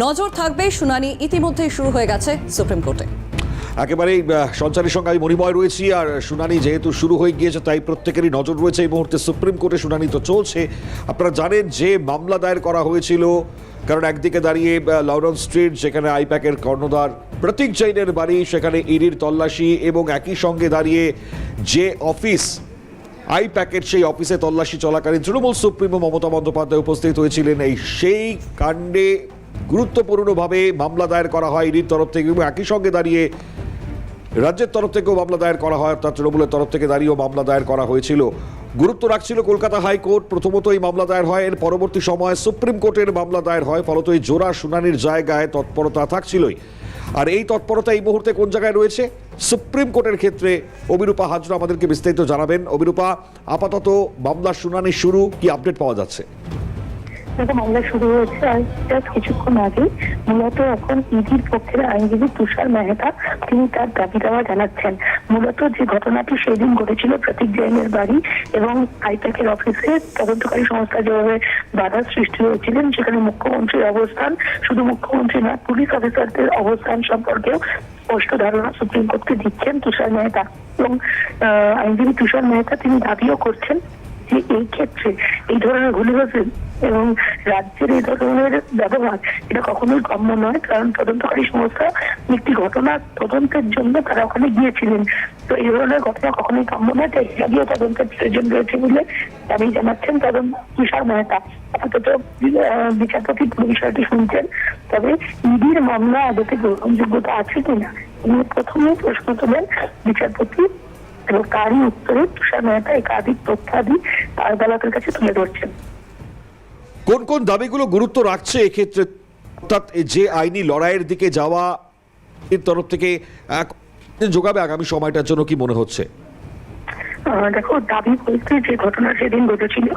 নজর থাকবে। শুনানি ইতিমধ্যেই শুরু হয়ে গেছে সুপ্রিম কোর্টে। একেবারেই সঞ্চারীর সঙ্গে আমি মণিময় রয়েছি। আর শুনানি যেহেতু শুরু হয়ে গিয়েছে তাই প্রত্যেকেরই নজর রয়েছে এই মুহূর্তে সুপ্রিম কোর্টে। শুনানি তো চলছে। আপনারা জানেন যে মামলা দায়ের করা হয়েছিল, কারণ একদিকে দাঁড়িয়ে লন্ডন স্ট্রিট যেখানে আইপ্যাকের কর্ণধার প্রতীক জৈনের বাড়ি, সেখানে ইডির তল্লাশি, এবং একই সঙ্গে দাঁড়িয়ে যে অফিস আইপ্যাকের সেই অফিসে তল্লাশি চলাকালীন তৃণমূল সুপ্রিমো মমতা বন্দ্যোপাধ্যায় উপস্থিত হয়েছিলেন। সেই কাণ্ডে গুরুত্বপূর্ণভাবে মামলা দায়ের করা হয় ইডির তরফ থেকে, এবং একই সঙ্গে দাঁড়িয়ে রাজ্যের তরফ থেকেও মামলা দায়ের করা হয়, অর্থাৎ তৃণমূলের তরফ থেকে দাঁড়িয়েও মামলা দায়ের করা হয়েছিল। গুরুত্ব রাখছিল কলকাতা হাইকোর্ট। প্রথমত এই মামলা দায়ের হয়, এর পরবর্তী সময়ে সুপ্রিম কোর্টের মামলা দায়ের হয়। ফলত এই জোড়া শুনানির জায়গায় তৎপরতা থাকছিলই। আর এই তৎপরতা এই মুহূর্তে কোন জায়গায় রয়েছে সুপ্রিম কোর্টের ক্ষেত্রে অভিরূপা হাজরা আমাদেরকে বিস্তারিত জানাবেন। অভিরূপা, আপাতত মামলার শুনানি শুরু, কি আপডেট পাওয়া যাচ্ছে? মামলা শুরু হয়েছে আর কিছুক্ষণ আগে। মূলত এখন ইডির পক্ষের আইনজীবী তুষার মেহতা তিনি তার দাবি দাওয়া জানাচ্ছেন। মূলত যে ঘটনাটি সেদিন ঘটেছিল প্রতীক জৈনের বাড়ি এবং আইপ্যাকের অফিসে তদন্তকারী সংস্থা যেভাবে বাধার সৃষ্টি হয়েছিলেন, সেখানে মুখ্যমন্ত্রীর অবস্থান, শুধু মুখ্যমন্ত্রী না পুলিশ অফিসারদের অবস্থান সম্পর্কেও স্পষ্ট ধারণা সুপ্রিম কোর্টকে দিচ্ছেন তুষার মেহতা। এবং আইনজীবী তুষার মেহতা তিনি দাবিও করছেন যে এই ক্ষেত্রে এই ধরনের ভুলিবাসী এবং রাজ্যের এই ধরনের ব্যবহার এটা কখনোই কাম্য নয়। কারণ তদন্তকারী সংস্থা একটি ঘটনা তদন্তের জন্য তারা ওখানে গিয়েছিলেন, তো এই ধরনের ঘটনা কখনোই কাম্য নয়। তাই এগিয়ে তদন্তের প্রয়োজন রয়েছে বলে দাবি জানাচ্ছেন তুষার মেহতা। আপাতত বিচারপতি পুরো বিষয়টি শুনছেন, তবে ইডির মামলা আদতে গ্রহণযোগ্যতা আছে কিনা তিনি প্রথমে প্রশ্ন তোলেন বিচারপতি, এবং তারই উত্তরে তুষার মেহতা একাধিক তথ্যাদি আদালতের কাছে তুলে ধরছেন। কোন কোন দাবিগুলো গুরুত্ব রাখছে এক্ষেত্রে, অর্থাৎ যে আইনি লড়াইয়ের দিকে যাওয়া এর তরফ থেকে যোগাবে আগামী সময়টার জন্য, কি মনে হচ্ছে? দেখো, দাবি বলতে যে ঘটনা সেদিন ঘটেছিল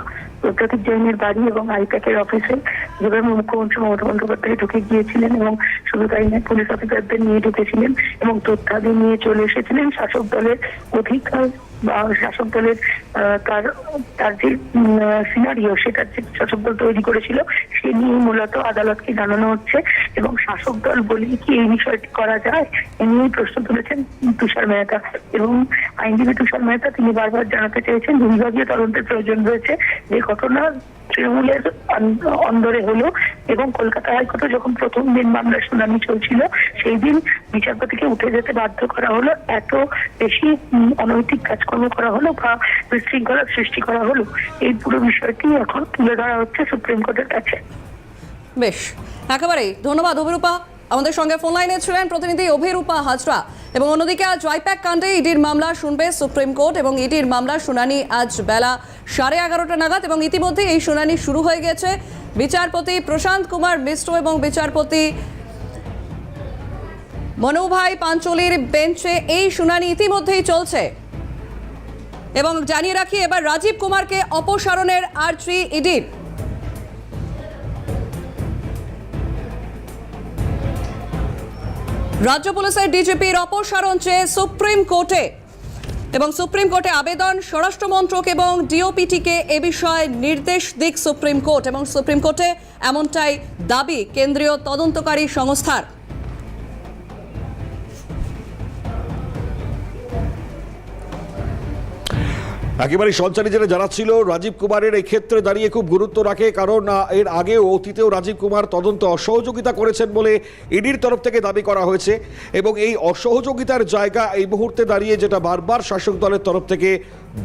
প্রতীক জৈনের বাড়ি এবং আইপ্যাকের অফিসে যেভাবে মুখ্যমন্ত্রী মমতা বন্দ্যোপাধ্যায় ঢুকে গিয়েছিলেন, এবং শুধু তাই নয় পুলিশ অফিসারদের নিয়ে ঢুকেছিলেন এবং তথ্যাদি নিয়ে চলে এসেছিলেন। শাসক দলের অধিকার বা শাসক দলের তার যে সিনারিও সেটার যে শাসক দল তৈরি করেছিল সে নিয়ে মূলত আদালতকে জানানো হচ্ছে। এবং শাসক দল বলে কি এই বিষয়টি করা যায় এ নিয়েই প্রশ্ন তুলেছেন তুষার মেহতা। এবং আইনজীবী তুষার মেহতা তিনি বারবার জানাতে চেয়েছেন বিভাগীয় তদন্তের প্রয়োজন রয়েছে। যে ঘটনা তৃণমূলের অন্দরে হলো এবং কলকাতা হাইকোর্টে যখন প্রথম দিন মামলার শুনানি চলছিল সেই দিন বিচারপতিকে উঠে যেতে বাধ্য করা হলো, এত বেশি অনৈতিক কাজকর্ম করা হলো বা বিশৃঙ্খলার সৃষ্টি করা হলো, এই পুরো বিষয়টি এখন তুলে ধরা হচ্ছে সুপ্রিম কোর্টের কাছে। বেশ, একেবারেই ধন্যবাদ অভিরূপা। আমাদের সঙ্গে ফোন লাইনে ছিলেন প্রতিনিধি অভিরূপা হাজরা। এবং অন্যদিকে আজ আইপ্যাক কাণ্ডে ইডির মামলা শুনবে সুপ্রিম কোর্ট, এবং ইডির মামলার শুনানি আজ বেলা 11:30 নাগাদ, এবং ইতিমধ্যে এই শুনানি শুরু হয়ে গেছে। বিচারপতি প্রশান্ত কুমার মিশ্র এবং বিচারপতি মনুভাই পাঞ্চলির বেঞ্চে এই শুনানি ইতিমধ্যেই চলছে। এবং জানিয়ে রাখি, এবার রাজীব কুমারকে অপসারণের আর্জি ইডির। রাজ্য পুলিশের ডিজিপির অপসারণ চেয়ে সুপ্রিম কোর্টে, এবং সুপ্রিম কোর্টে আবেদন স্বরাষ্ট্র মন্ত্রক এবং ডিওপিটিকে এ বিষয়ে নির্দেশ দিক সুপ্রিম কোর্ট, এবং সুপ্রিম কোর্টে এমনটাই দাবি কেন্দ্রীয় তদন্তকারী সংস্থার। একেবারে সঞ্চারী যেটা জানাচ্ছিল, রাজীব কুমারের এই ক্ষেত্রে দাঁড়িয়ে খুব গুরুত্ব রাখে, কারণ এর আগেও অতীতেও রাজীব কুমার তদন্ত অসহযোগিতা করেছেন বলে ইডির তরফ থেকে দাবি করা হয়েছে। এবং এই অসহযোগিতার জায়গা এই মুহূর্তে দাঁড়িয়ে যেটা বারবার শাসক দলের তরফ থেকে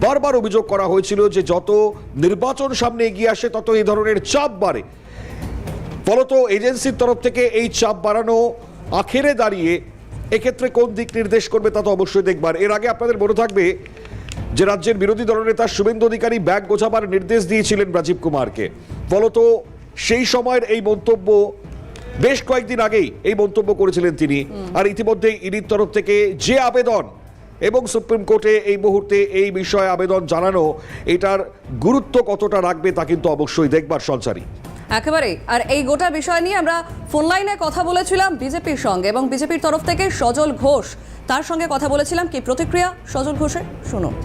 বারবার অভিযোগ করা হয়েছিল যে যত নির্বাচন সামনে এগিয়ে আসে তত এই ধরনের চাপ বাড়ে। ফলত এজেন্সির তরফ থেকে এই চাপ বাড়ানো আখেরে দাঁড়িয়ে এক্ষেত্রে কোন দিক নির্দেশ করবে তা তো অবশ্যই দেখবার। এর আগে আপনাদের মনে থাকবে যে রাজ্যের বিরোধী দলনেতা শুভেন্দু অধিকারী ব্যাগ গোছাবার নির্দেশ দিয়েছিলেন রাজীব কুমারকে। ফলত সেই সময়ের এই মন্তব্য বেশ কয়েকদিন আগেই এই মন্তব্য করেছিলেন তিনি। আর ইতিমধ্যেই ইডির তরফ থেকে যে আবেদন এবং সুপ্রিম কোর্টে এই মুহূর্তে এই বিষয়ে আবেদন জানানো, এটার গুরুত্ব কতটা রাখবে তা কিন্তু অবশ্যই দেখবার সঞ্চারী। একেবারে। আর এই গোটা বিষয় নিয়ে আমরা ফোন লাইনে কথা বলেছিলাম বিজেপির সঙ্গে, এবং বিজেপির তরফ থেকে সজল ঘোষ, তার সঙ্গে কথা বলেছিলাম। কি প্রতিক্রিয়া সজল ঘোষের শুনুন।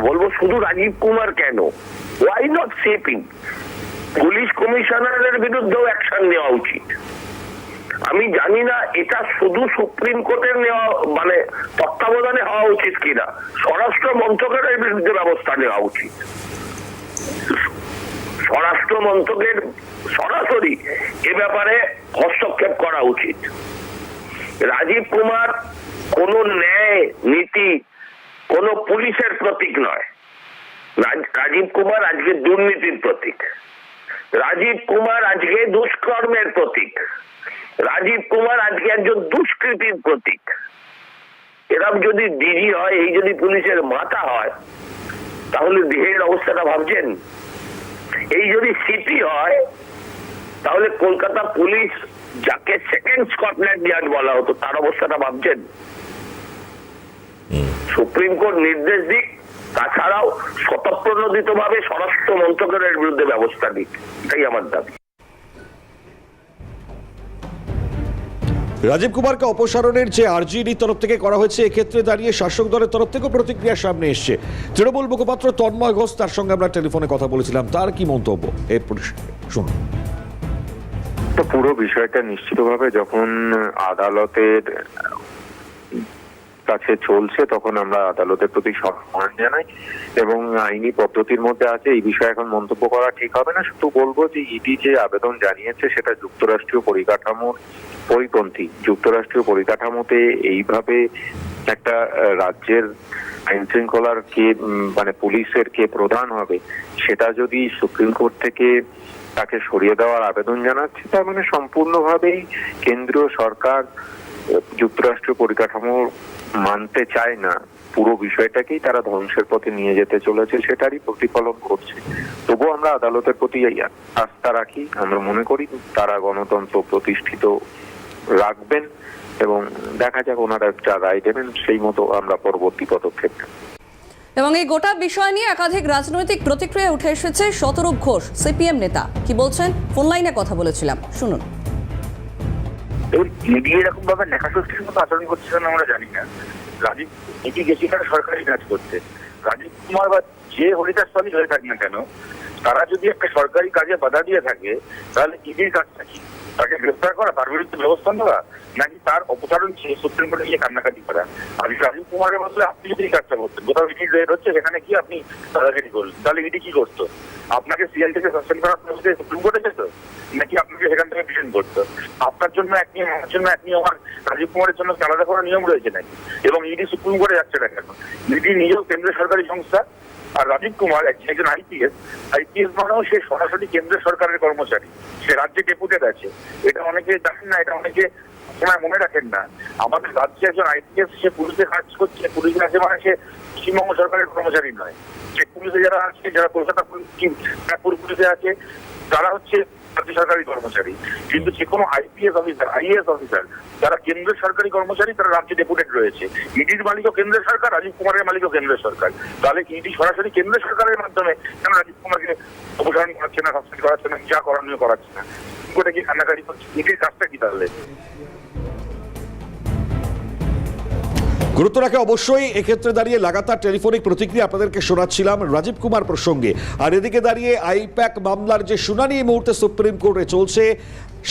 বলবো শুধু রাজীব কুমার কেন, ওয়াই নট সেপিং, পুলিশ কমিশনারের বিরুদ্ধেও অ্যাকশন নেওয়া উচিত। আমি জানি না এটা শুধু সুপ্রিম কোর্টের নেওয়া মানে তত্ত্বাবধানে হওয়া উচিত কিনা, স্বরাষ্ট্র মন্ত্রকের বিরুদ্ধে ব্যবস্থা নেওয়া উচিত। স্বরাষ্ট্র মন্ত্রকের সরাসরি এ ব্যাপারে হস্তক্ষেপ করা উচিত। রাজীব কুমার কোন ন্যায় নীতি কোন পুলিশের প্রতীক নয়। রাজীব কুমার আজকে দুর্নীতির প্রতীক, রাজীব কুমার আজকে দুষ্কর্মের প্রতীক, রাজীব কুমার আজকে একজন দুষ্কৃতির প্রতীক। এরকম যদি ডিজি হয়, এই যদি পুলিশের মাথা হয়, তাহলে দেহের অবস্থাটা ভাবছেন? এই যদি সিপি হয়, তাহলে কলকাতা পুলিশ, যাকে সেকেন্ড স্কটল্যান্ড ইয়ার্ড বলা হতো, তার অবস্থাটা ভাবছেন? সুপ্রিম কোর্ট নির্দেশ দিক, তাছাড়াও স্বতঃপ্রণোদিত ভাবে স্বরাষ্ট্র মন্ত্রকের বিরুদ্ধে ব্যবস্থা দিক, এটাই আমার দাবি। রাজীব কুমারকে অপসারণের যে আরজিডির তরফ থেকে করা হয়েছে, এক্ষেত্রে দাঁড়িয়ে শাসক দলের তরফ থেকেও প্রতিক্রিয়া সামনে এসছে। তৃণমূল মুখপাত্র তন্ময় ঘোষ, তার সঙ্গে আমরা টেলিফোনে কথা বলেছিলাম, তার কি মন্তব্য এই শুনুন। তো পুরো বিষয়টা নিশ্চিতভাবে যখন আদালতের কাছে চলছে, তখন আমরা আদালতের প্রতি সম্মান জানাই এবং আইনি পদ্ধতির মধ্যে আছে। এই বিষয়ে এখন মন্তব্য করা ঠিক হবে না। শুধু বলবো যে ইডি যে আবেদন জানিয়েছে সেটা যুক্তরাষ্ট্রীয় পরিকাঠামোর পরিপন্থী। যুক্তরাষ্ট্রীয় পরিকাঠামোতে এইভাবে একটা রাজ্যের আইন শৃঙ্খলার কে মানে পুলিশের কে প্রধান হবে, সেটা যদি সুপ্রিম কোর্ট থেকে তাকে সরিয়ে দেওয়ার আবেদন জানাচ্ছে, তার মানে সম্পূর্ণভাবেই কেন্দ্রীয় সরকার যুক্তরাষ্ট্রীয় পরিকাঠামো মানতে চায় না। পুরো বিষয়টাকেই তারা ধ্বংসের পথে নিয়ে যেতে চলেছে, সেটারই প্রতিফলন করছে। তবুও আমরা আদালতের প্রতি আস্থা রাখি। আমরা মনে করি তারা গণতন্ত্র প্রতিষ্ঠিত রাখবেন এবং দেখা যাক ওনারা একটা রায় দেবেন, সেই মতো আমরা পরবর্তী পদক্ষেপ নেব। এবং এই গোটা বিষয় নিয়ে একাধিক রাজনৈতিক প্রতিক্রিয়া উঠে এসেছে। শতরূপ ঘোষ, সিপিএম নেতা, কি বলছেন ফোন লাইনে কথা বলেছিলাম, শুনুন। ইডি এরকম ভাবে লেখাশক্তির মতো আচরণ করছে কেন আমরা জানি না। রাজীব ইডি গেছে সরকারি কাজ করতে। রাজীব কুমার বা যে হরিদাসবাদী হয়ে থাক না কেন, তারা যদি একটা সরকারি কাজে বাধা দিয়ে থাকে, তাহলে ইডির কাজটা কি? তাকে গ্রেফতার করা, তার বিরুদ্ধে ব্যবস্থা নেওয়া, নাকি তার অপসারণ সুপ্রিম কোর্টে গিয়ে কান্নাকাটি করা? আর রাজীব কুমারের বদলে আপনি যদি কাজটা করতেন, কোথাও ইডি রেড হচ্ছে, সেখানে কি আপনি কান্নাকাটি করলেন? তাহলে ইডি কি করতো? আপনাকে সিএল থেকে সাসপেন্ড করার সুপ্রিম কোর্টে যেত, নাকি আপনাকে সেখান থেকে ডিটেইন করতো? আপনার জন্য এক নিয়ম, আমার জন্য এক নিয়ম, আর রাজীব কুমারের জন্য আলাদা করার নিয়ম রয়েছে নাকি? এবং ইডি সুপ্রিম কোর্টে যাচ্ছে না কেন? ইডি নিজেও কেন্দ্রীয় সরকারি সংস্থা, আর রাজীব কুমার একজন আইপিএস মানেও সে সরাসরি কেন্দ্রীয় সরকারের কর্মচারী, সে রাজ্যে ডেপুটেড আছে। এটা অনেকে জানেন না, এটা অনেকে সময় মনে রাখেন না। আমাদের রাজ্যে একজন আইপিএস, সে পুলিশে কাজ করছে, পুলিশে আছে মানে সে পশ্চিমবঙ্গ সরকারের কর্মচারী নয়। সে পুলিশে যারা আছে, যারা কলকাতা পুলিশে আছে, তারা হচ্ছে রাজ্য সরকারি কর্মচারী। কিন্তু যে কোনো আইপিএস অফিসার, আইএএস অফিসার, যারা কেন্দ্রীয় সরকারি কর্মচারী, তারা রাজ্যে ডেপুটেড রয়েছে। ইডির মালিকও কেন্দ্রীয় সরকার, রাজীব কুমারের মালিকও কেন্দ্রীয় সরকার। তাহলে ইডি সরাসরি কেন্দ্রীয় সরকারের মাধ্যমে কেন রাজীব কুমারকে অপসারণ করাচ্ছে না, সাসপেন্ড করাচ্ছে না, যা করণীয় করাচ্ছে না? কোর্টে কি কান্নাকাটি করছে? ইডির কাজটা কি তাহলে? গুরুত্ব রাখে অবশ্যই। এক্ষেত্রে দাঁড়িয়ে লাগাতার টেলিফোনিক প্রতিক্রিয়া আপনাদেরকে শোনাচ্ছিলাম রাজীব কুমার প্রসঙ্গে। আর এদিকে দাঁড়িয়ে আইপ্যাক মামলার যে শুনানি এই মুহূর্তে সুপ্রিম কোর্টে চলছে,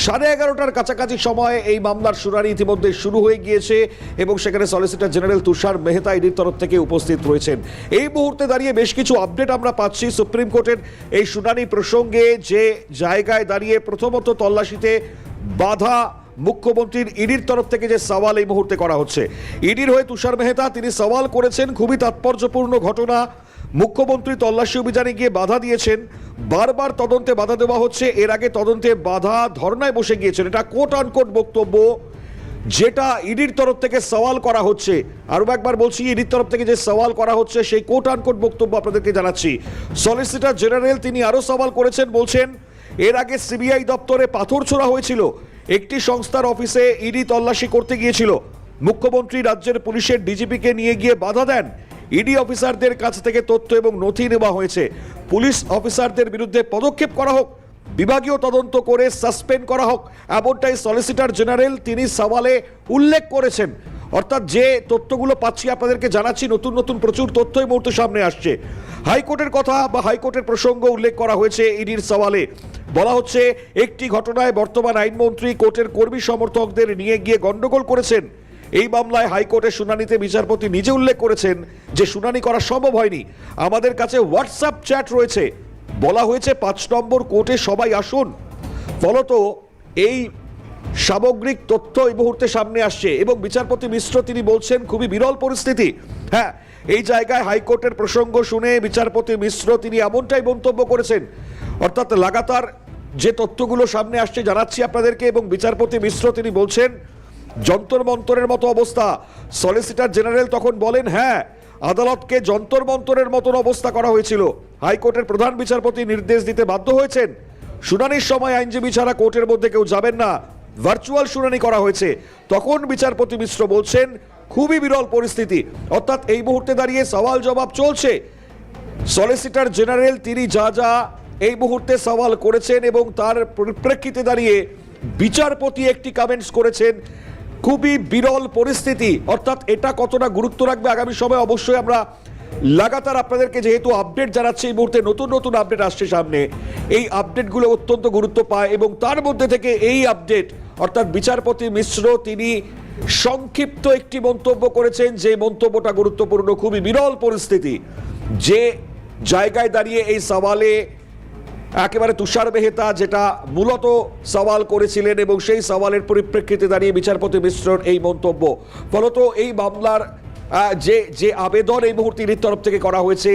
11:30টার কাছাকাছি সময়ে এই মামলার শুনানি ইতিমধ্যে শুরু হয়ে গিয়েছে এবং সেখানে সলিসিটর জেনারেল তুষার মেহতা ইডির তরফ থেকে উপস্থিত রয়েছেন। এই মুহূর্তে দাঁড়িয়ে বেশ কিছু আপডেট আমরা পাচ্ছি সুপ্রিম কোর্টের এই শুনানি প্রসঙ্গে। যে জায়গায় দাঁড়িয়ে প্রথমত তল্লাশিতে বাধা, মুখ্যমন্ত্রীর ইডির তরফ থেকে যে সওয়াল এই মুহূর্তে করা হচ্ছে, ইডির হয়ে তুষার মেহতা তিনি সওয়াল করেছেন। খুবই তাৎপর্যপূর্ণ ঘটনা। মুখ্যমন্ত্রী তল্লাশি অভিযানে গিয়ে বাধা দিয়েছেন, বারবার তদন্তে বাধা দেওয়া হচ্ছে। এর আগে তদন্তে বাধা, ধর্নায় বসে গিয়েছেন। এটা কোট আনকোট বক্তব্য, যেটা ইডির তরফ থেকে সওয়াল করা হচ্ছে। আরও একবার বলছি, ইডির তরফ থেকে যে সওয়াল করা হচ্ছে সেই কোট আনকোট বক্তব্য আপনাদেরকে জানাচ্ছি। সলিসিটর জেনারেল তিনি আরও সওয়াল করেছেন, বলছেন এর আগে সিবিআই দপ্তরে পাথর ছোড়া হয়েছিল, একটি সংস্থার অফিসে ইডি তল্লাশি করতে গিয়েছিল, মুখ্যমন্ত্রী রাজ্যের পুলিশের ডিজিপিকে নিয়ে গিয়ে বাধা দেন, ইডি অফিসারদের কাছ থেকে তথ্য এবং নথি নেওয়া হয়েছে, পুলিশ অফিসারদের বিরুদ্ধে পদক্ষেপ করা হোক, বিভাগীয় তদন্ত করে সাসপেন্ড করা হোক, এমনটাই সলিসিটর জেনারেল তিনি সওয়ালে উল্লেখ করেছেন। অর্থাৎ যে তথ্যগুলো পাচ্ছি আপনাদেরকে জানাচ্ছি, নতুন নতুন প্রচুর তথ্য এই মুহূর্তে সামনে আসছে। হাইকোর্টের কথা বা হাইকোর্টের প্রসঙ্গ উল্লেখ করা হয়েছে ইডির সওয়ালে। বলা হচ্ছে একটি ঘটনায় বর্তমান আইনমন্ত্রী কোর্টের কর্মী সমর্থকদের নিয়ে গিয়ে গন্ডগোল করেছেন। এই মামলায় হাইকোর্টের শুনানিতে বিচারপতি নিজে উল্লেখ করেছেন যে শুনানি করা সম্ভব হয়নি। আমাদের কাছে হোয়াটসঅ্যাপ চ্যাট রয়েছে, বলা হয়েছে 5 নম্বর কোর্টে সবাই আসুন। ফলত এই সামগ্রিক তথ্য এই মুহূর্তে সামনে আসছে এবং বিচারপতি মিশ্র তিনি বলছেন খুবই বিরল পরিস্থিতি। হ্যাঁ, এই জায়গায় হাইকোর্টের প্রসঙ্গ শুনে বিচারপতি মিশ্র তিনি এমনটাই মন্তব্য করেছেন, অর্থাৎ লাগাতার যে তথ্যগুলো সামনে আসছে জানাচ্ছি আপনাদেরকে। এবং বিচারপতি মিশ্র তিনি বলছেন যন্তর মন্তরের মতো অবস্থা। সলিসিটর জেনারেল তখন বলেন হ্যাঁ, আদালতকে যন্তর মন্তরের মতন অবস্থা করা হয়েছিল। হাইকোর্টের প্রধান বিচারপতি নির্দেশ দিতে বাধ্য হয়েছেন। শুনানির সময় আইনজীবী ছাড়া কোর্টের মধ্যে কেউ যাবেন না, ভার্চুয়াল শুনানি করা হয়েছে। তখন বিচারপতি মিশ্র বলছেন খুবই বিরল পরিস্থিতি, অর্থাৎ এই মুহূর্তে দাঁড়িয়ে সওয়াল জবাব চলছে। সলিসিটর জেনারেল তিনি যা যা এই মুহূর্তে সওয়াল করেছেন এবং তার পরিপ্রেক্ষিতে দাঁড়িয়ে বিচারপতি একটি কমেন্টস করেছেন খুবই বিরল পরিস্থিতি। অর্থাৎ এটা কতটা গুরুত্ব রাখবে আগামী সময় অবশ্যই আমরা লাগাতার আপনাদেরকে যেহেতু আপডেট জানাচ্ছি, এই মুহূর্তে নতুন নতুন আপডেট আসছে সামনে, এই আপডেটগুলো অত্যন্ত গুরুত্ব পায় এবং তার মধ্যে থেকে এই আপডেট অর্থাৎ বিচারপতি মিশ্র তিনি সংক্ষিপ্ত একটি মন্তব্য করেছেন, যে মন্তব্যটা গুরুত্বপূর্ণ। খুবই বিরল পরিস্থিতি, যে জায়গায় দাঁড়িয়ে এই সওয়ালে একেবারে তুষার মেহতা যেটা মূলত সওয়াল করেছিলেন এবং সেই সওয়ালের পরিপ্রেক্ষিতে দাঁড়িয়ে বিচারপতি মিশ্রর এই মন্তব্য। ফলত এই মামলার যে আবেদন এই মুহূর্তে ইডির তরফ থেকে করা হয়েছে,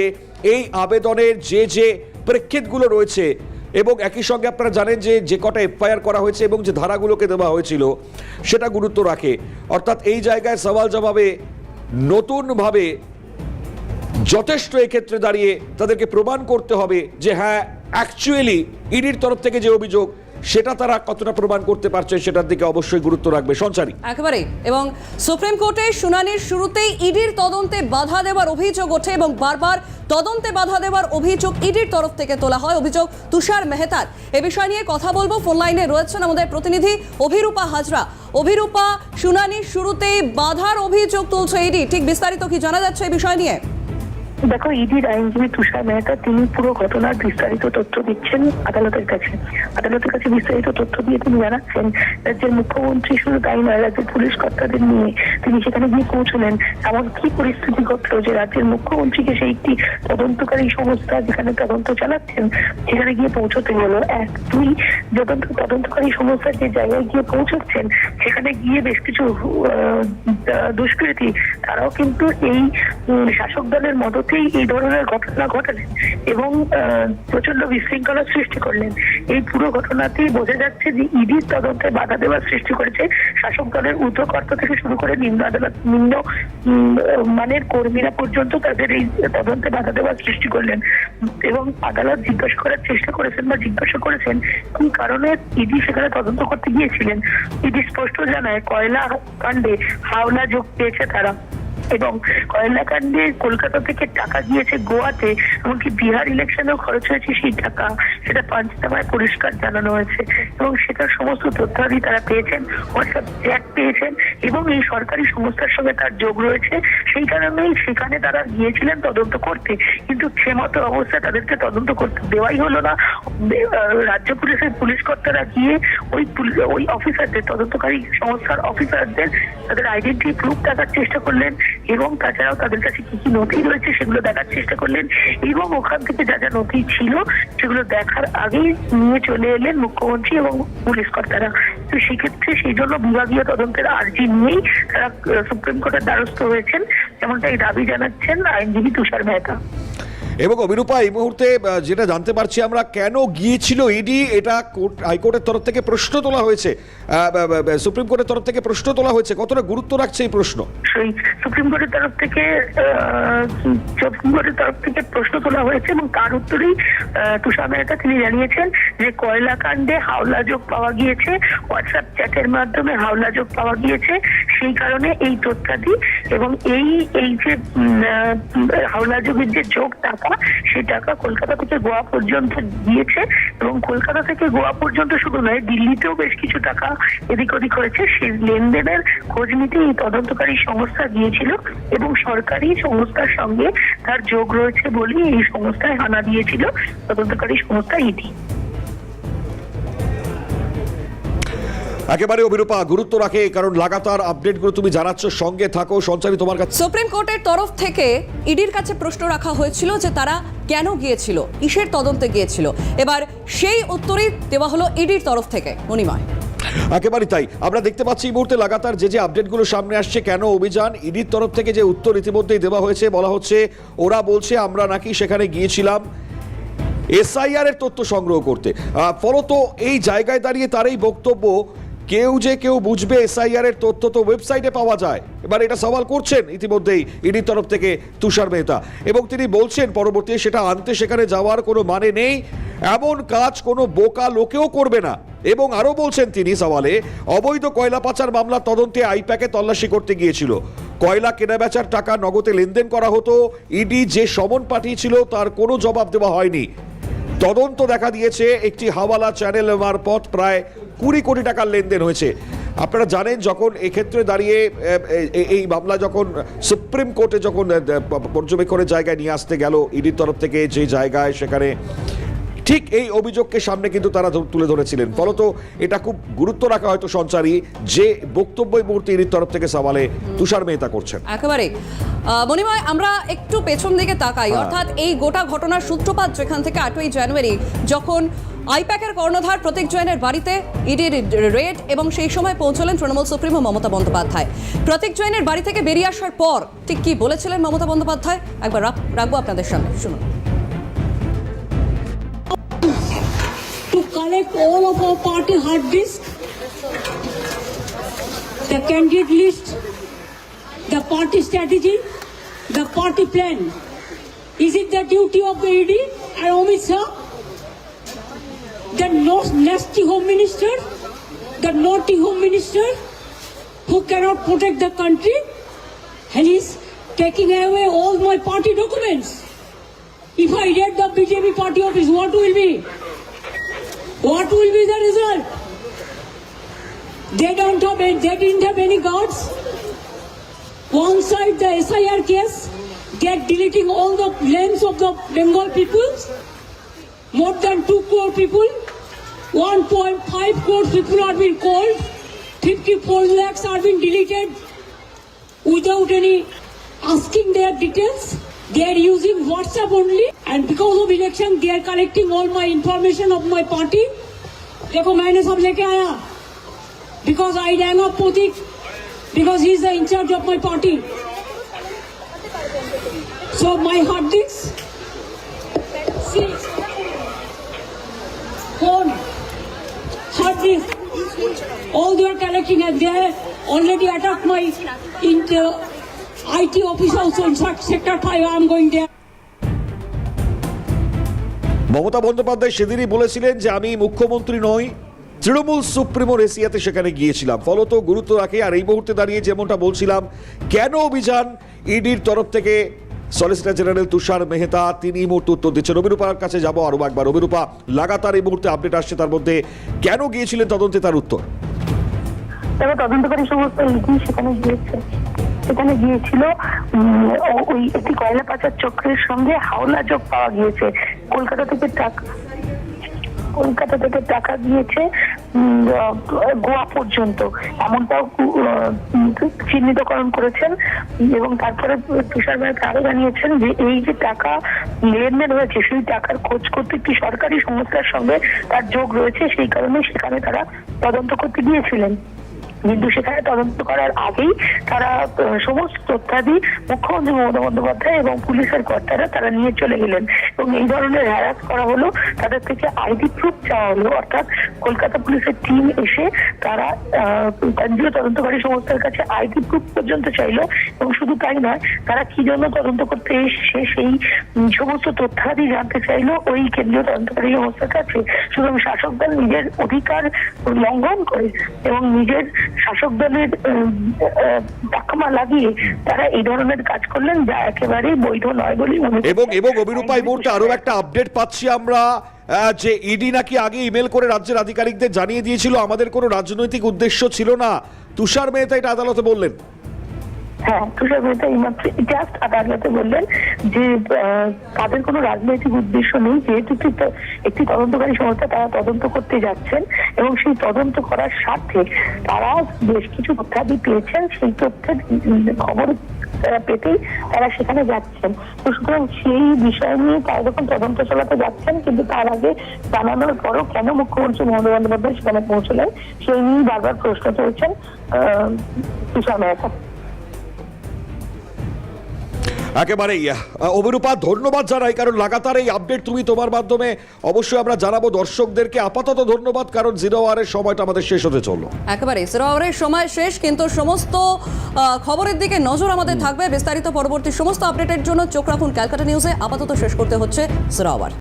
এই আবেদনের যে প্রেক্ষিতগুলো রয়েছে এবং একই সঙ্গে আপনারা জানেন যে কটা এফআইআর করা হয়েছে এবং যে ধারাগুলোকে দেওয়া হয়েছিল সেটা গুরুত্ব রাখে। অর্থাৎ এই জায়গায় সওয়াল জবাবে নতুনভাবে যথেষ্ট এক্ষেত্রে দাঁড়িয়ে তাদেরকে প্রমাণ করতে হবে যে হ্যাঁ অ্যাকচুয়ালি ইডির তরফ থেকে যে অভিযোগ সেটা তারা কতটা প্রমাণ করতে পারছে সেটার দিকে অবশ্যই গুরুত্ব রাখবে। সঞ্চারী একেবারে। এবং সুপ্রিম কোর্টে শুনানির শুরুতেই ইডির তদন্তে বাধা দেওয়ার অভিযোগ ওঠে এবং বারবার তদন্তে বাধা দেওয়ার অভিযোগ ইডির তরফ থেকে তোলা হয়, অভিযোগ তুষার মেহতার। এ বিষয় নিয়ে কথা বলবো, ফোন লাইনে রয়েছেন আমাদের প্রতিনিধি অভিরূপা হাজরা। অভিরূপা, শুনানির শুরুতেই বাধার অভিযোগ তুলছে ইডি, ঠিক বিস্তারিত কি জানা যাচ্ছে এই বিষয় নিয়ে? দেখো, ইডির আইনজীবী তুষার মেহতা তিনি পুরো ঘটনার বিস্তারিত তথ্য দিচ্ছেন আদালতের কাছে। আদালতের কাছে বিস্তারিত তথ্য দিয়ে তিনি জানাচ্ছেন রাজ্যের মুখ্যমন্ত্রী শুধু তাই নয়, রাজ্যের পুলিশ কর্তাদের নিয়ে তিনি সেখানে গিয়ে পৌঁছলেন। এমন কি পরিস্থিতি ঘটলো যে রাজ্যের মুখ্যমন্ত্রীকে সেই একটি তদন্তকারী সংস্থা যেখানে তদন্ত চালাচ্ছেন সেখানে গিয়ে পৌঁছতে হলো। 1, 2 তদন্তকারী সংস্থা যে জায়গায় গিয়ে পৌঁছচ্ছেন সেখানে গিয়ে বেশ কিছু দুষ্কৃতী তারাও কিন্তু এই শাসক দলের মদত এই ধরনের ঘটনা ঘটালেন এবং প্রচন্ড বিশৃঙ্খলা সৃষ্টি করলেন। এই পুরো ঘটনাতেই বোঝা যাচ্ছে যে ইডির তদন্তে বাধা দেওয়ার সৃষ্টি করেছে শাসক দলের ঊর্ধ্বকর্তা থেকে শুরু করে নিম্ন আদালত, নিম্ন মানের কর্মীরা পর্যন্ত তাদের এই তদন্তে বাধা দেওয়ার সৃষ্টি করলেন। এবং আদালত জিজ্ঞাসা করার চেষ্টা করেছেন বা জিজ্ঞাসা করেছেন কি কারণে ইডি সেখানে তদন্ত করতে গিয়েছিলেন। ইডি স্পষ্ট জানায় কয়লা কাণ্ডে হাওলা যোগ পেয়েছে তারা এবং কয়লা কাণ্ডে কলকাতা থেকে টাকা গিয়েছে গোয়াতে, এমনকি বিহার ইলেকশনেও খরচ হয়েছে সেই টাকা, সেটা পাঞ্চনামায় পরিষ্কার জানানো হয়েছে এবং সেটার সমস্ত তথ্যাদি তারা পেয়েছেন, হোয়াটসঅ্যাপ চ্যাট পেয়েছেন এবং এই সরকারি সংস্থার সঙ্গে তার যোগ রয়েছে। সেই কারণেই সেখানে তারা গিয়েছিলেন তদন্ত করতে, কিন্তু সেমতো অবস্থায় তাদেরকে তদন্ত করতে দেওয়াই হলো না। রাজ্য পুলিশের পুলিশ কর্তারা গিয়ে ওই অফিসারদের, তদন্তকারী সংস্থার অফিসারদের তাদের আইডেন্টিটি প্রুফ দেখার চেষ্টা করলেন এবং তাছাড়াও তাদের কাছে কি কি নথি রয়েছে সেগুলো দেখার চেষ্টা করলেন এবং ওখান থেকে যা যা নথি ছিল সেগুলো দেখার আগেই নিয়ে চলে এলেন মুখ্যমন্ত্রী এবং পুলিশ কর্তারা। তো সেক্ষেত্রে সেই জন্য বিভাগীয় তদন্তের আর্জি নিয়েই তারা সুপ্রিম কোর্টের দ্বারস্থ হয়েছেন, যেমনটাই দাবি জানাচ্ছেন আইনজীবী তুষার মেহতা। এবং অভিরূপা, এই মুহূর্তে যেটা জানতে পারছি আমরা, কেন গিয়েছিল ইডি এটা হাইকোর্টের তরফ থেকে প্রশ্ন তোলা হয়েছে, সুপ্রিম কোর্টের তরফ থেকে প্রশ্ন তোলা হয়েছে, কতটা গুরুত্ব রাখছে এই প্রশ্ন? সুপ্রিম কোর্টের তরফ থেকে প্রশ্ন তোলা হয়েছে এবং তার উত্তরেই তুষার মেহতা তিনি জানিয়েছেন যে কয়লা কাণ্ডে হাওলা যোগ পাওয়া গিয়েছে, হোয়াটসঅ্যাপ চ্যাটের মাধ্যমে হাওলা যোগ পাওয়া গিয়েছে, সেই কারণে এই তথ্যাদি এবং এই যে হাওলা যোগের যে যোগ টাকা, সেই টাকা কলকাতা থেকে গোয়া পর্যন্ত গিয়েছে এবং কলকাতা থেকে গোয়া পর্যন্ত শুধু নয়, দিল্লিতেও বেশ কিছু টাকা এদিক ওদিক হয়েছে। সেই লেনদেনের খোঁজ নিতে এই তদন্তকারী সংস্থা গিয়েছিল এবং সরকারি সংস্থার সঙ্গে তার যোগ রয়েছে বলেই এই সংস্থায় হানা দিয়েছিল তদন্তকারী সংস্থা ইডি। একেবারে অভিরূপা গুরুত্ব রাখে, কারণ লাগাতার আপডেটগুলো তুমি জানাচ্ছ, সঙ্গে থাকো। সঞ্চারী, তোমার কাছে সুপ্রিম কোর্টের তরফ থেকে ইডির কাছে প্রশ্ন রাখা হয়েছিল যে তারা কেন গিয়েছিল, কিসের তদন্তে গিয়েছিল। এবার সেই উত্তরই দেওয়া হলো ইডির তরফ থেকে। মণিময়, একেবারে তাই আমরা দেখতে পাচ্ছি এই মুহূর্তে লাগাতার যে আপডেটগুলো সামনে আসছে, কেন অভিযান, ইডির তরফ থেকে যে উত্তর ইতিমধ্যেই দেওয়া হয়েছে। বলা হচ্ছে ওরা বলছে আমরা নাকি সেখানে গিয়েছিলাম এসআইআর এর তথ্য সংগ্রহ করতে। ফলত এই জায়গায় দাঁড়িয়ে তার এই বক্তব্য, কেউ বুঝবে এসআইআর এর তথ্য তো ওয়েবসাইটে পাওয়া যায়। এবার এটা সওয়াল করছেন ইতিমধ্যেই ইডির তরফ থেকে তুষার মেহতা, এবং তিনি বলছেন পরবর্তী সেটা আনতে সেখানে যাওয়ার কোনো মানে নেই, এমন কাজ কোনো বোকা লোকেও করবে না। এবং আরও বলছেন তিনি সওয়ালে, অবৈধ কয়লা পাচার মামলার তদন্তে আইপ্যাকে তল্লাশি করতে গিয়েছিল, কয়লা কেনাবেচার টাকা নগদে লেনদেন করা হতো, ইডি যে সমন পাঠিয়েছিল তার কোনো জবাব দেওয়া হয়নি। তদন্ত দেখা দিয়েছে একটি হাওয়ালা চ্যানেল মারফত প্রায় 20 কোটি টাকার লেনদেন হয়েছে। আপনারা জানেন, যখন এক্ষেত্রে দাঁড়িয়ে এই মামলা যখন সুপ্রিম কোর্টে যখন পর্যবেক্ষণের জায়গায় নিয়ে আসতে গেল ইডির তরফ থেকে, যে জায়গায় সেখানে ঠিক এই অভিযোগকে সামনে কিন্তু তারা তুলে ধরেছিলেন। ফলত এটা খুব গুরুত্ব রাখা হয়তো সঞ্চারী, যে বক্তব্য এই মুহূর্তে ইডির তরফ থেকে সওয়ালে তুষার মেহতা করছেন। একেবারে মণিময়, আমরা একটু পেছন দিকে তাকাই। অর্থাৎ এই গোটা ঘটনার সূত্রপাত যেখান থেকে 8ই জানুয়ারি, যখন আইপ্যাকের কর্ণধার প্রতীক জৈনের বাড়িতে ইডির রেড, এবং সেই সময় পৌঁছলেন তৃণমূল সুপ্রিমো মমতা বন্দ্যোপাধ্যায়। প্রতীক জৈনের বাড়ি থেকে বেরিয়ে আসার পর ঠিক কি বলেছিলেন মমতা বন্দ্যোপাধ্যায়, একবার রাখবো আপনাদের সামনে, শুনুন। To collect all of our party hard disk, the candidate list, the party strategy, the party plan. Is it the duty of the ED and Amit Shah, the nasty home minister, the naughty home minister, who cannot protect the country, and is taking away all my party documents? If I raid the BJP party office, what will be? What will be the result? They didn't have any guards. One side the SIR case, they are deleting all the names of the Bengal people. More than 2 crore people, 1.5 crore people are being called. 54 lakhs are being deleted without any asking their details. They are using WhatsApp only, and because of election they are collecting all my information of my party. देखो मैंने सब लेके आया, because I rang up Pratik, because he is the in charge of my party. So my hard disk, see, phone, hard disk, all they are collecting, and they have already attacked my IT office also. In fact, sector 5 I am going there. Mamata Bandyopadhyay সেদিনই বলেছিলেন যে আমি মুখ্যমন্ত্রী নই, তৃণমূল সুপ্রিমোর এসিয়াতে সেখানে গিয়েছিলাম। ফলত গুরুত্ব রাখে। আর এই মুহূর্তে দাঁড়িয়ে যেমনটা বলছিলাম, কেন অভিযান, ইডির তরফ থেকে সলিসিটর জেনারেল তুষার মেহতা তিনি এই মুহূর্তে উত্তর দিচ্ছেন। অভিরূপার কাছে যাবো আরও একবার। অভিরূপা, লাগাতার এই মুহূর্তে আপডেট আসছে, তার মধ্যে কেন গিয়েছিলেন তদন্তে, তার উত্তর। তবে তদন্তকারী সংস্থা ইডি সেখানে গিয়েছিল ওই একটি কয়লা পাচার চক্রের সঙ্গে হাওলা যোগ পাওয়া গিয়েছে। কলকাতা থেকে টাকা গিয়েছে গোয়া পর্যন্ত, এমনটাও চিহ্নিতকরণ করেছেন। এবং তারপরে তুষার মেহতা আরো জানিয়েছেন যে এই যে টাকা লেনদেন হয়েছে, সেই টাকার খোঁজ করতে একটি সরকারি সংস্থার সঙ্গে তার যোগ রয়েছে, সেই কারণে সেখানে তারা তদন্ত করতে গিয়েছিলেন। কিন্তু সেখানে তদন্ত করার আগেই তারা সমস্ত তথ্যাদি মুখ্যমন্ত্রী মমতা বন্দ্যোপাধ্যায় এবং পুলিশের কর্তারা তারা নিয়ে চলে গেলেন এবং এই ধরনের হ্যারাস করা হলো। তাদের থেকে আইডি প্রুফ চাওয়া হলো, অর্থাৎ কলকাতা পুলিশের টিম এসে তারা কেন্দ্রীয় তদন্তকারী সংস্থার কাছে আইডি প্রুফ পর্যন্ত চাইলো। এবং শুধু তাই নয়, তারা কি জন্য তদন্ত করতে এসছে সেই সমস্ত তথ্যাদি জানতে চাইলো ওই কেন্দ্রীয় তদন্তকারী সংস্থার কাছে। সুতরাং শাসক দল নিজের অধিকার লঙ্ঘন করে এবং নিজের শাসক দলের টাকমা লাগিয়ে তারা এই ধরনের কাজ করলেন, যা একেবারেই বৈধ নয় বলে মনে করছেন। এবং অভিরূপা এই মুহূর্তে আরো একটা আপডেট পাচ্ছি আমরা যে ইডি নাকি আগে ইমেল করে রাজ্যের আধিকারিকদের জানিয়ে দিয়েছিল আমাদের কোনো রাজনৈতিক উদ্দেশ্য ছিল না। তুষার মেহতা এটা আদালতে বললেন। হ্যাঁ, তুষার মেহতা এইমাত্র জাস্ট আদালতে বললেন যে তাদের কোনো রাজনৈতিক উদ্দেশ্য নেই, যেহেতু একটি তদন্তকারী সংস্থা তারা তদন্ত করতে যাচ্ছেন এবং সেই তদন্ত করার স্বার্থে তারা বেশ কিছু তথ্যাদি পেয়েছেন, সেই তথ্যের খবর পেতেই তারা সেখানে যাচ্ছেন। তো সুতরাং সেই বিষয় নিয়ে তারা যখন তদন্ত চালাতে যাচ্ছেন, কিন্তু তার আগে জানানোর পরও কেন মুখ্যমন্ত্রী মমতা বন্দ্যোপাধ্যায় সেখানে পৌঁছলেন সেই নিয়ে বারবার প্রশ্ন তুলছেন তুষার মেহতা। একেবারেই অভিরূপা ধন্যবাদ জানাই, কারণ লাগাতার এই আপডেট তুমি তোমার মাধ্যমে অবশ্যই আমরা জানাবো দর্শকদেরকে। আপাতত ধন্যবাদ, কারণ 0 আওয়ারের সময়টা আমাদের শেষ হতে চললো। একেবারে 0 আওয়ারের সময় শেষ, কিন্তু সমস্ত খবরের দিকে নজর আমাদের থাকবে। বিস্তারিত পরবর্তী সমস্ত আপডেটের জন্য চোখ রাখুন ক্যালকাটা নিউজে। আপাতত শেষ করতে হচ্ছে 0 আওয়ার।